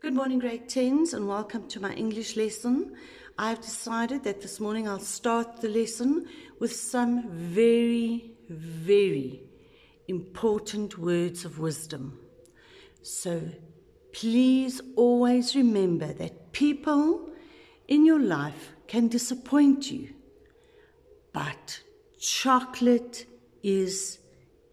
Good morning, grade 10s, and welcome to my English lesson. I've decided that this morning I'll start the lesson with some very, very important words of wisdom. So please always remember that people in your life can disappoint you, but chocolate is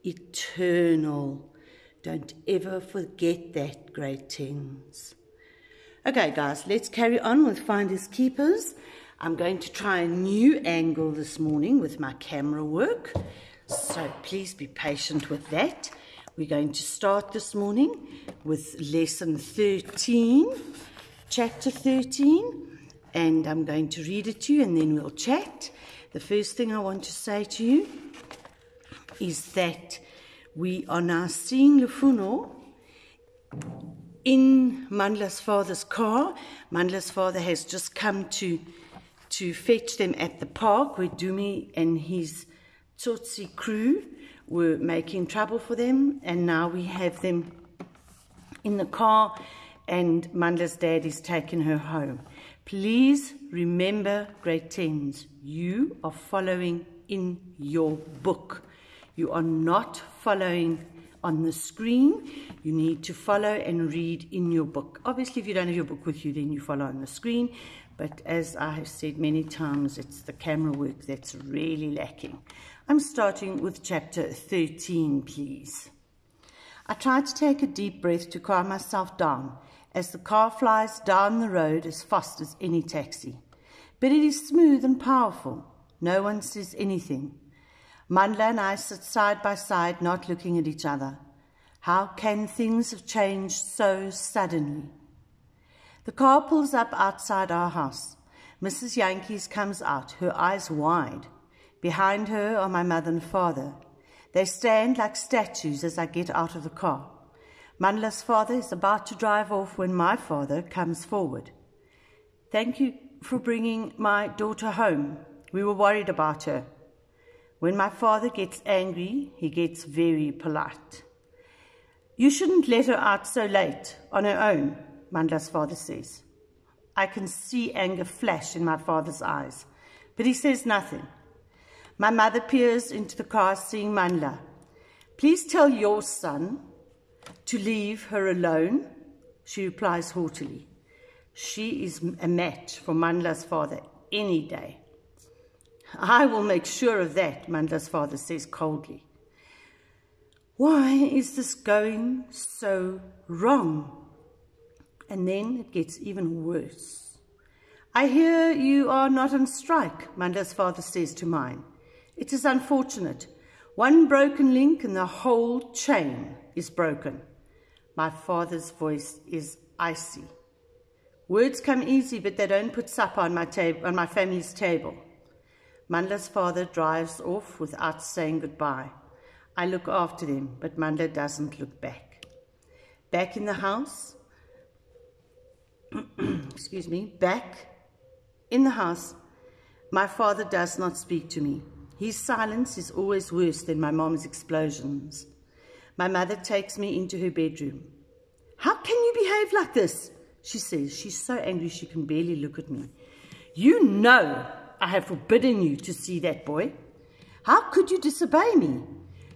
eternal. Don't ever forget that, grade 10s. Okay, guys, let's carry on with Finders Keepers. I'm going to try a new angle this morning with my camera work, so please be patient with that. We're going to start this morning with lesson 13, chapter 13, and I'm going to read it to you and then we'll chat. The first thing I want to say to you is that we are now seeing Lufuno in Mandla's father's car. Mandla's father has just come to fetch them at the park where Junie and his Tsotsi crew were making trouble for them, and now we have them in the car and Mandla's dad is taking her home. Please remember, grade 10s, you are following in your book. You are not following on the screen. You need to follow and read in your book. Obviously, if you don't have your book with you, then you follow on the screen. But as I have said many times, it's the camera work that's really lacking. I'm starting with chapter 13, please. I tried to take a deep breath to calm myself down as the car flies down the road as fast as any taxi. But it is smooth and powerful. No one says anything. Mandla and I sit side by side, not looking at each other. How can things have changed so suddenly? The car pulls up outside our house. Mrs. Yankees comes out, her eyes wide. Behind her are my mother and father. They stand like statues as I get out of the car. Mandla's father is about to drive off when my father comes forward. Thank you for bringing my daughter home. We were worried about her. When my father gets angry, he gets very polite. You shouldn't let her out so late, on her own, Mandla's father says. I can see anger flash in my father's eyes, but he says nothing. My mother peers into the car, seeing Mandla. Please tell your son to leave her alone, she replies haughtily. She is a match for Mandla's father any day. I will make sure of that, Mandla's father says coldly. Why is this going so wrong? And then it gets even worse. I hear you are not on strike, Mandla's father says to mine. It is unfortunate. One broken link and the whole chain is broken. My father's voice is icy. Words come easy, but they don't put supper on my family's table. Mandla's father drives off without saying goodbye. I look after them, but Mandla doesn't look back. Back in the house, back in the house, my father does not speak to me. His silence is always worse than my mom's explosions. My mother takes me into her bedroom. How can you behave like this? She says. She's so angry she can barely look at me. You know I have forbidden you to see that boy. How could you disobey me?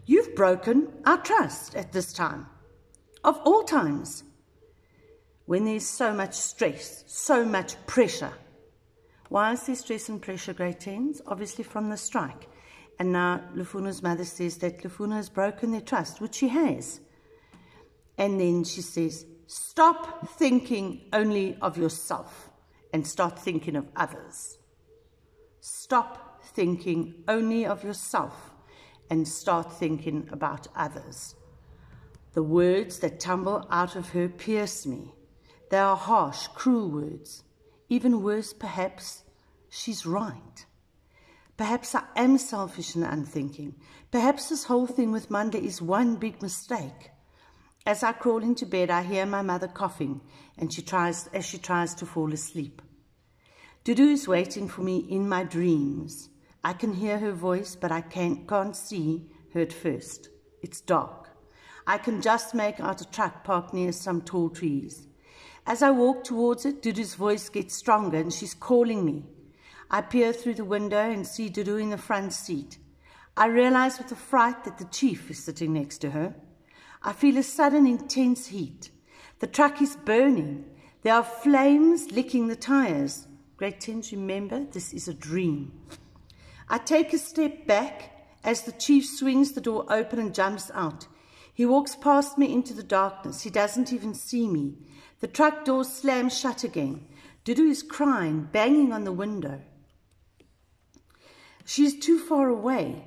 You've broken our trust at this time. Of all times. When there's so much stress, so much pressure. Why is there stress and pressure, grade 10s? Obviously from the strike. And now Lufuno's mother says that Lufuno has broken their trust, which she has. And then she says, stop thinking only of yourself and start thinking of others. Stop thinking only of yourself and start thinking about others. The words that tumble out of her pierce me. They are harsh, cruel words. Even worse, perhaps, she's right. Perhaps I am selfish and unthinking. Perhaps this whole thing with Mandla is one big mistake. As I crawl into bed, I hear my mother coughing as she tries to fall asleep. Dudu is waiting for me in my dreams. I can hear her voice, but I can't see her at first. It's dark. I can just make out a truck parked near some tall trees. As I walk towards it, Dudu's voice gets stronger and she's calling me. I peer through the window and see Dudu in the front seat. I realize with a fright that the chief is sitting next to her. I feel a sudden intense heat. The truck is burning. There are flames licking the tires. Grade 10s, remember, this is a dream. I take a step back as the chief swings the door open and jumps out. He walks past me into the darkness. He doesn't even see me. The truck door slams shut again. Dudu is crying, banging on the window. She's too far away.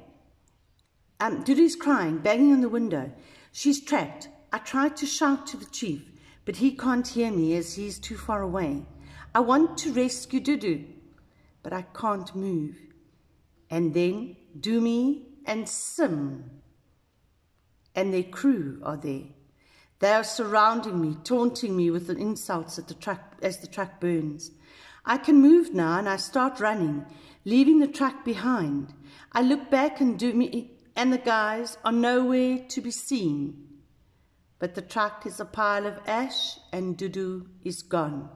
Dudu is crying, banging on the window. She's trapped. I try to shout to the chief, but he can't hear me as he's too far away. I want to rescue Dudu, but I can't move. And then Dumi and Sim and their crew are there. They are surrounding me, taunting me with the insults at the truck as the truck burns. I can move now and I start running, leaving the truck behind. I look back and Dumi and the guys are nowhere to be seen. But the truck is a pile of ash and Dudu is gone.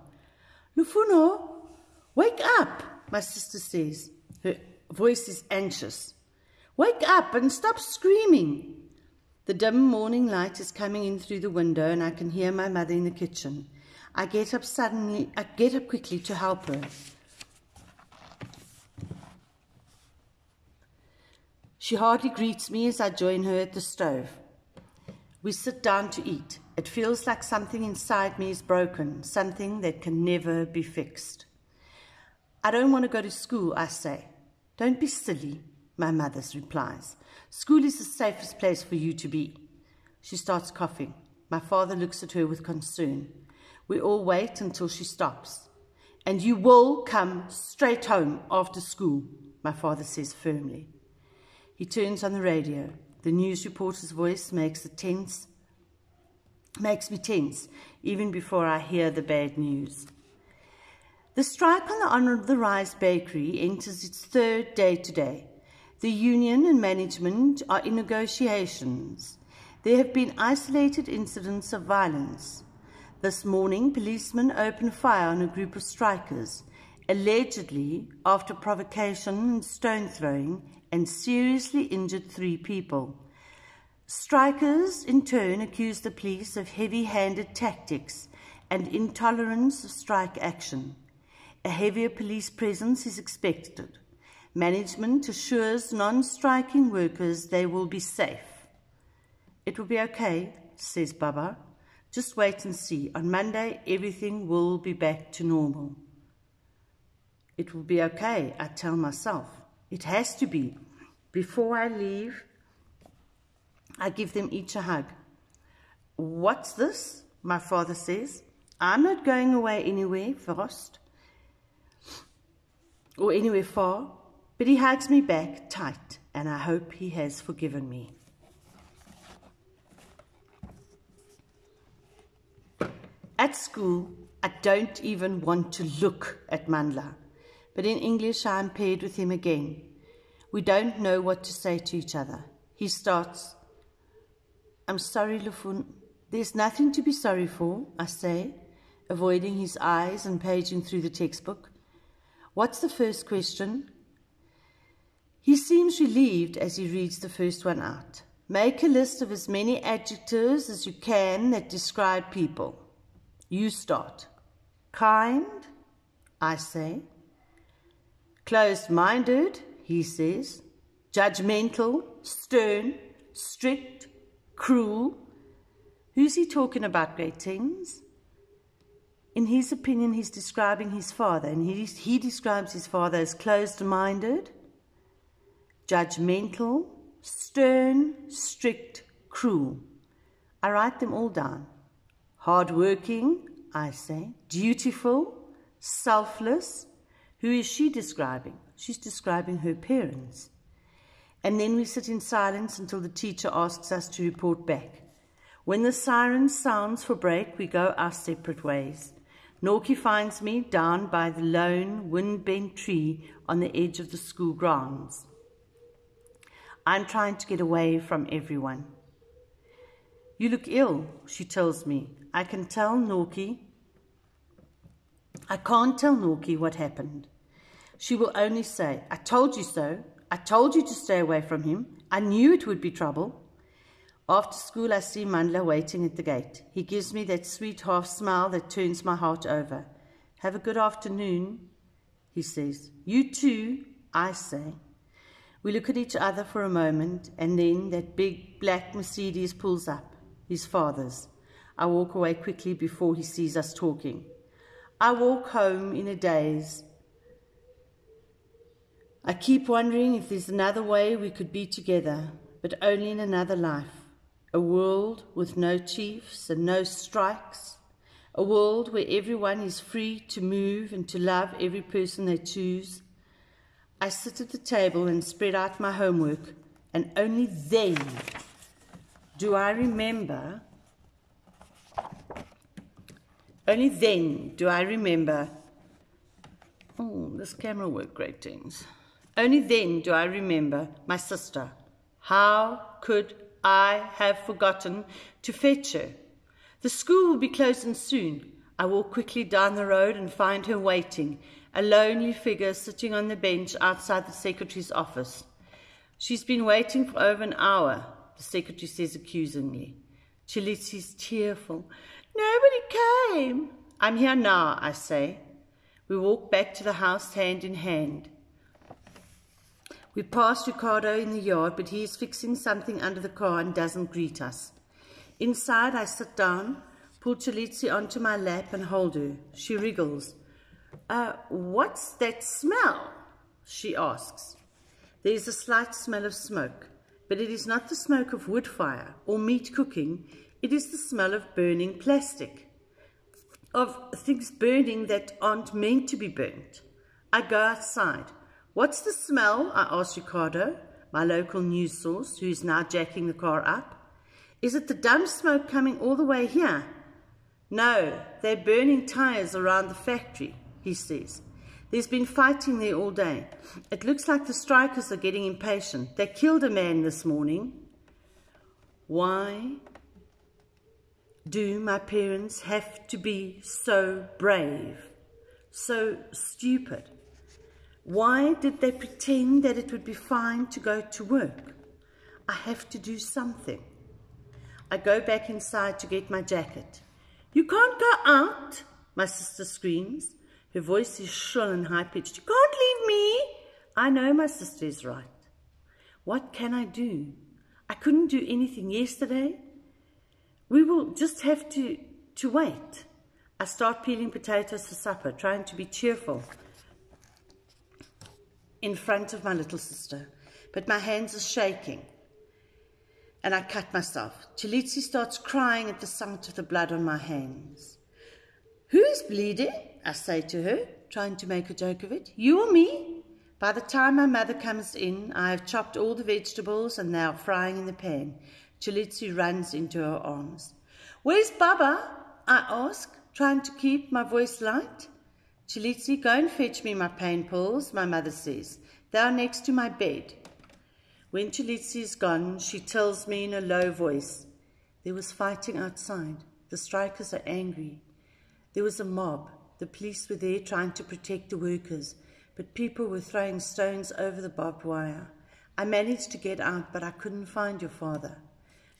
Lufuno, wake up, my sister says. Her voice is anxious. Wake up and stop screaming. The dim morning light is coming in through the window and I can hear my mother in the kitchen. I get up quickly to help her. She hardly greets me as I join her at the stove. We sit down to eat. It feels like something inside me is broken, something that can never be fixed. I don't want to go to school, I say. Don't be silly, my mother replies. School is the safest place for you to be. She starts coughing. My father looks at her with concern. We all wait until she stops. And you will come straight home after school, my father says firmly. He turns on the radio. The news reporter's voice makes me tense, even before I hear the bad news. The strike on the Rise Bakery enters its third day today. The union and management are in negotiations. There have been isolated incidents of violence. This morning, policemen opened fire on a group of strikers, allegedly after provocation and stone throwing, and seriously injured 3 people. Strikers, in turn, accused the police of heavy-handed tactics and intolerance of strike action. A heavier police presence is expected. Management assures non-striking workers they will be safe. It will be okay, says Baba. Just wait and see. On Monday, everything will be back to normal. It will be okay, I tell myself. It has to be. Before I leave, I give them each a hug. What's this? My father says. I'm not going away anywhere, Frost, or anywhere far, but he hugs me back tight, and I hope he has forgiven me. At school, I don't even want to look at Mandla, but in English I'm paired with him again. We don't know what to say to each other. He starts, I'm sorry, Lufun. There's nothing to be sorry for, I say, avoiding his eyes and paging through the textbook. What's the first question? He seems relieved as he reads the first one out. Make a list of as many adjectives as you can that describe people. You start. Kind, I say. Closed-minded, he says. Judgmental, stern, strict, cruel. Who's he talking about, grade 10s? In his opinion, he's describing his father, and he describes his father as closed-minded, judgmental, stern, strict, cruel. I write them all down. Hard-working, I say. Dutiful, selfless. Who is she describing? She's describing her parents. And then we sit in silence until the teacher asks us to report back. When the siren sounds for break, we go our separate ways. Norky finds me down by the lone, wind-bent tree on the edge of the school grounds. I'm trying to get away from everyone. You look ill, she tells me. I can tell, Norky. I can't tell Norky what happened. She will only say, I told you so. I told you to stay away from him. I knew it would be trouble. After school, I see Mandla waiting at the gate. He gives me that sweet half smile that turns my heart over. Have a good afternoon, he says. You too, I say. We look at each other for a moment, and then that big black Mercedes pulls up, his father's. I walk away quickly before he sees us talking. I walk home in a daze. I keep wondering if there's another way we could be together, but only in another life. A world with no chiefs and no strikes. A world where everyone is free to move and to love every person they choose. I sit at the table and spread out my homework, and only then do I remember. Oh, this camera work great things. Only then do I remember my sister. How could I have forgotten to fetch her? The school will be closing soon. I walk quickly down the road and find her waiting, a lonely figure sitting on the bench outside the secretary's office. She's been waiting for over an hour, the secretary says accusingly. Chilitsi's tearful. Nobody came. I'm here now, I say. We walk back to the house hand in hand. We pass Ricardo in the yard, but he is fixing something under the car and doesn't greet us. Inside, I sit down, pull Chilitsi onto my lap and hold her. She wriggles. What's that smell? She asks. There is a slight smell of smoke, but it is not the smoke of wood fire or meat cooking. It is the smell of burning plastic, of things burning that aren't meant to be burnt. I go outside. What's the smell? I ask Ricardo, my local news source, who is now jacking the car up. Is it the dump smoke coming all the way here? No, they're burning tires around the factory, he says. There's been fighting there all day. It looks like the strikers are getting impatient. They killed a man this morning. Why do my parents have to be so brave, so stupid? Why did they pretend that it would be fine to go to work? I have to do something. I go back inside to get my jacket. You can't go out, my sister screams. Her voice is shrill and high-pitched. You can't leave me. I know my sister is right. What can I do? I couldn't do anything yesterday. We will just have to wait. I start peeling potatoes for supper, trying to be cheerful in front of my little sister, but my hands are shaking and I cut myself. Chilitsi starts crying at the sight of the blood on my hands. Who is bleeding? I say to her, trying to make a joke of it. You or me? By the time my mother comes in, I have chopped all the vegetables and they are frying in the pan. Chilitsi runs into her arms. Where's Baba? I ask, trying to keep my voice light. Chilitsi, go and fetch me my pain pills, my mother says. They are next to my bed. When Chilitsi is gone, she tells me in a low voice, there was fighting outside. The strikers are angry. There was a mob. The police were there trying to protect the workers, but people were throwing stones over the barbed wire. I managed to get out, but I couldn't find your father.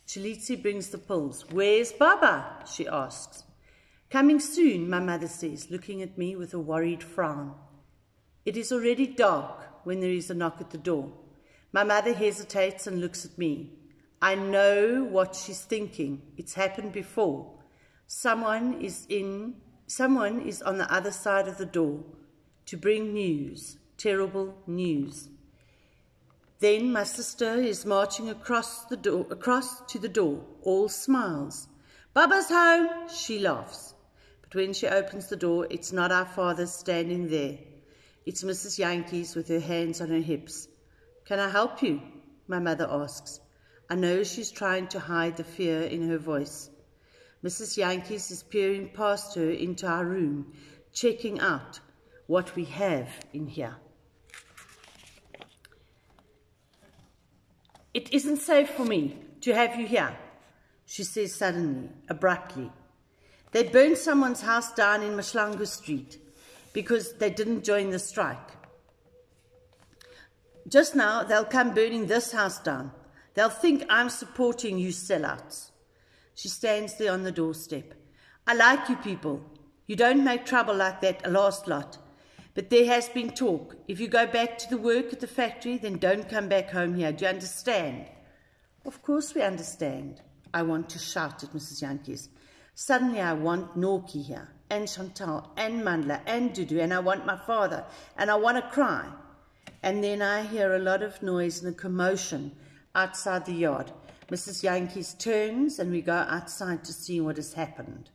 Chilitsi brings the pills. Where's Baba? She asks. Coming soon, my mother says, looking at me with a worried frown. It is already dark when there is a knock at the door. My mother hesitates and looks at me. I know what she's thinking. It's happened before. Someone is on the other side of the door to bring news, terrible news. Then my sister is marching across to the door, all smiles. Baba's home, she laughs. But when she opens the door, it's not our father standing there. It's Mrs. Yankees with her hands on her hips. Can I help you? My mother asks. I know she's trying to hide the fear in her voice. Mrs. Yankees is peering past her into our room, checking out what we have in here. It isn't safe for me to have you here, she says suddenly, abruptly. They burned someone's house down in Mashlangu Street. because they didn't join the strike. Just now, they'll come burning this house down. They'll think I'm supporting you sellouts. She stands there on the doorstep. I like you people. You don't make trouble like that last lot. But there has been talk. If you go back to the work at the factory, then don't come back home here. Do you understand? Of course we understand. I want to shout at Mrs. Jantjies. Suddenly I want Norkie here, and Chantal, and Mandla, and Dudu, and I want my father, and I want to cry. And then I hear a lot of noise and a commotion outside the yard. Mrs. Jantjies turns, and we go outside to see what has happened.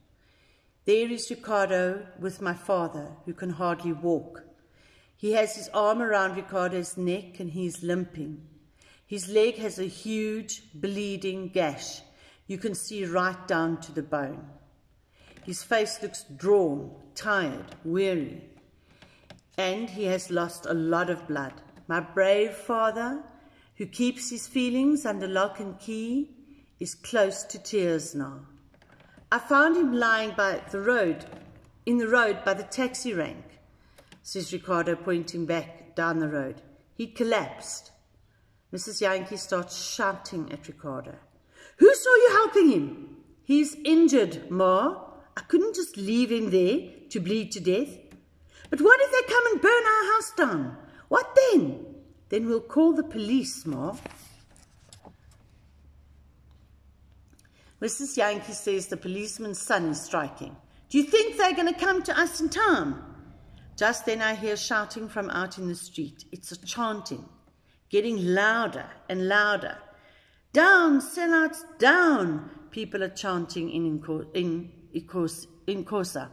There is Ricardo with my father, who can hardly walk. He has his arm around Ricardo's neck and he's limping. His leg has a huge bleeding gash. You can see right down to the bone. His face looks drawn, tired, weary. And he has lost a lot of blood. My brave father, who keeps his feelings under lock and key, is close to tears now. I found him lying by the road, in the road by the taxi rank, says Ricardo, pointing back down the road. He collapsed. Mrs. Jantjies starts shouting at Ricardo. Who saw you helping him? He's injured, Ma. I couldn't just leave him there to bleed to death. But what if they come and burn our house down? What then? Then we'll call the police, Ma. Mrs. Jantjies says the policeman's son is striking. Do you think they're going to come to us in time? Just then I hear shouting from out in the street. It's a chanting, getting louder and louder. Down, sellouts, down, people are chanting in Xhosa.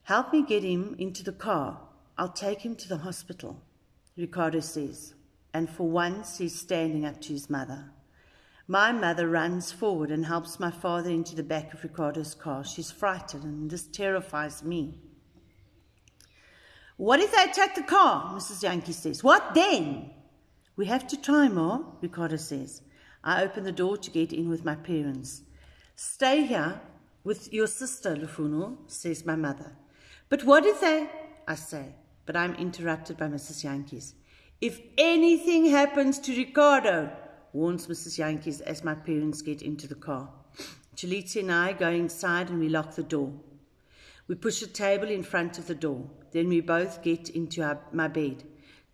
Help me get him into the car. I'll take him to the hospital, Ricardo says. And for once he's standing up to his mother. My mother runs forward and helps my father into the back of Ricardo's car. She's frightened, and this terrifies me. What if they attack the car? Mrs. Jantjies says. What then? We have to try, Ma, Ricardo says. I open the door to get in with my parents. Stay here with your sister, Lufuno, says my mother. But what if they... I say, but I'm interrupted by Mrs. Jantjies. If anything happens to Ricardo, warns Mrs. Jantjies as my parents get into the car. Chalitsi and I go inside and we lock the door. We push a table in front of the door. Then we both get into my bed.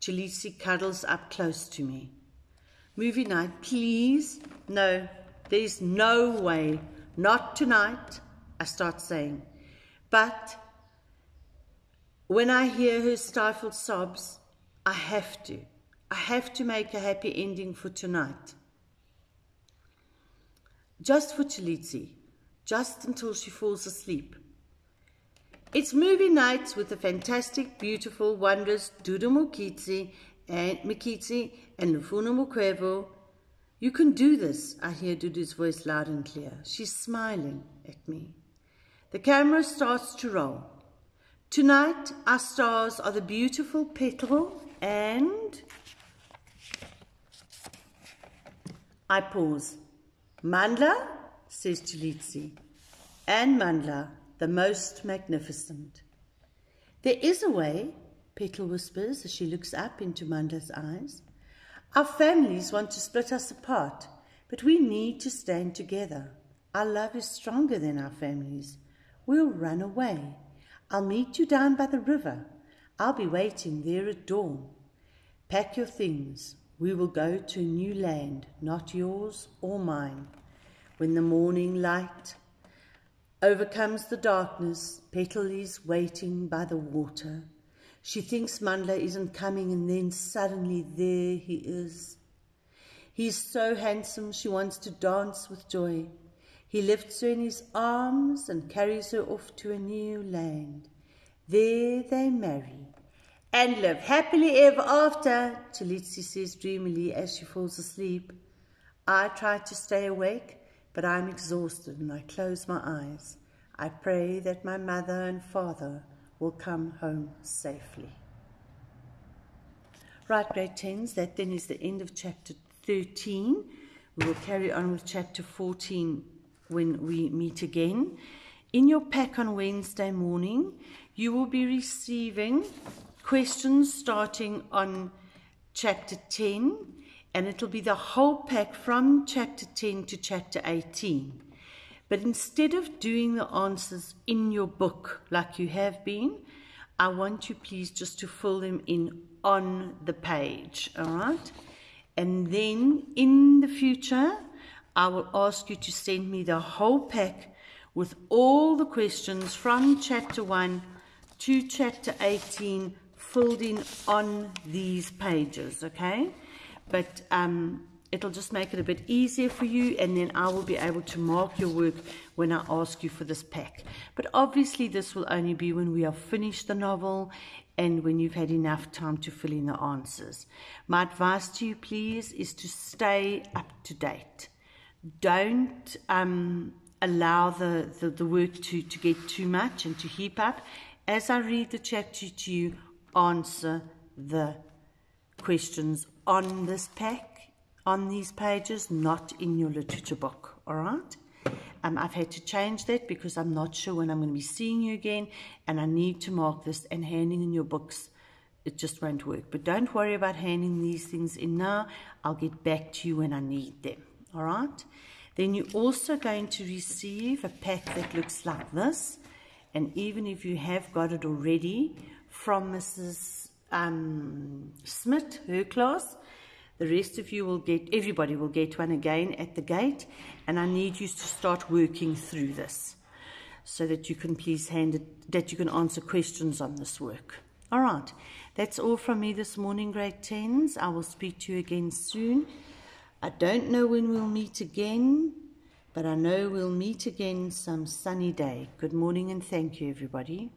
Chalitsi cuddles up close to me. Movie night, please? No, there's no way. Not tonight, I start saying. But when I hear her stifled sobs, I have to. I have to make a happy ending for tonight. Just for Chalitsi. Just until she falls asleep. It's movie nights with the fantastic, beautiful, wondrous Dudu Mokitsi and Lufuno Mokwevo. You can do this, I hear Dudu's voice loud and clear. She's smiling at me. The camera starts to roll. Tonight, our stars are the beautiful Petal and... I pause. Mandla, says Chalitsi, and Mandla, the most magnificent. There is a way, Petal whispers as she looks up into Mandla's eyes. Our families want to split us apart, but we need to stand together. Our love is stronger than our families. We'll run away. I'll meet you down by the river. I'll be waiting there at dawn. Pack your things. We will go to a new land, not yours or mine. When the morning light overcomes the darkness, Petal is waiting by the water. She thinks Mandla isn't coming, and then suddenly there he is. He's so handsome she wants to dance with joy. He lifts her in his arms and carries her off to a new land. There they marry and live happily ever after, Chalitsi says dreamily as she falls asleep. I try to stay awake, but I'm exhausted and I close my eyes. I pray that my mother and father will come home safely. Right, grade 10s, that then is the end of chapter 13. We will carry on with chapter 14 when we meet again. In your pack on Wednesday morning, you will be receiving questions starting on chapter 10, and it'll be the whole pack from chapter 10 to chapter 18. But instead of doing the answers in your book like you have been, I want you please just to fill them in on the page, all right? And then in the future, I will ask you to send me the whole pack with all the questions from chapter 1 to chapter 18 filled in on these pages, okay? But it'll just make it a bit easier for you, and then I will be able to mark your work when I ask you for this pack. But obviously this will only be when we have finished the novel and when you've had enough time to fill in the answers. My advice to you, please, is to stay up to date. Don't allow the work to get too much and to heap up. As I read the chapter to you, answer the questions on this pack, on these pages, not in your literature book, all right? I've had to change that because I'm not sure when I'm going to be seeing you again, and I need to mark this, and handing in your books, it just won't work. But don't worry about handing these things in now. I'll get back to you when I need them, all right? Then you're also going to receive a pack that looks like this, and even if you have got it already from Mrs. Smith, her class, the rest of you will get, everybody will get one again at the gate, and I need you to start working through this so that you can please hand it, that you can answer questions on this work. All right, that's all from me this morning, grade 10s. I will speak to you again soon. I don't know when we'll meet again, but I know we'll meet again some sunny day. Good morning and thank you, everybody.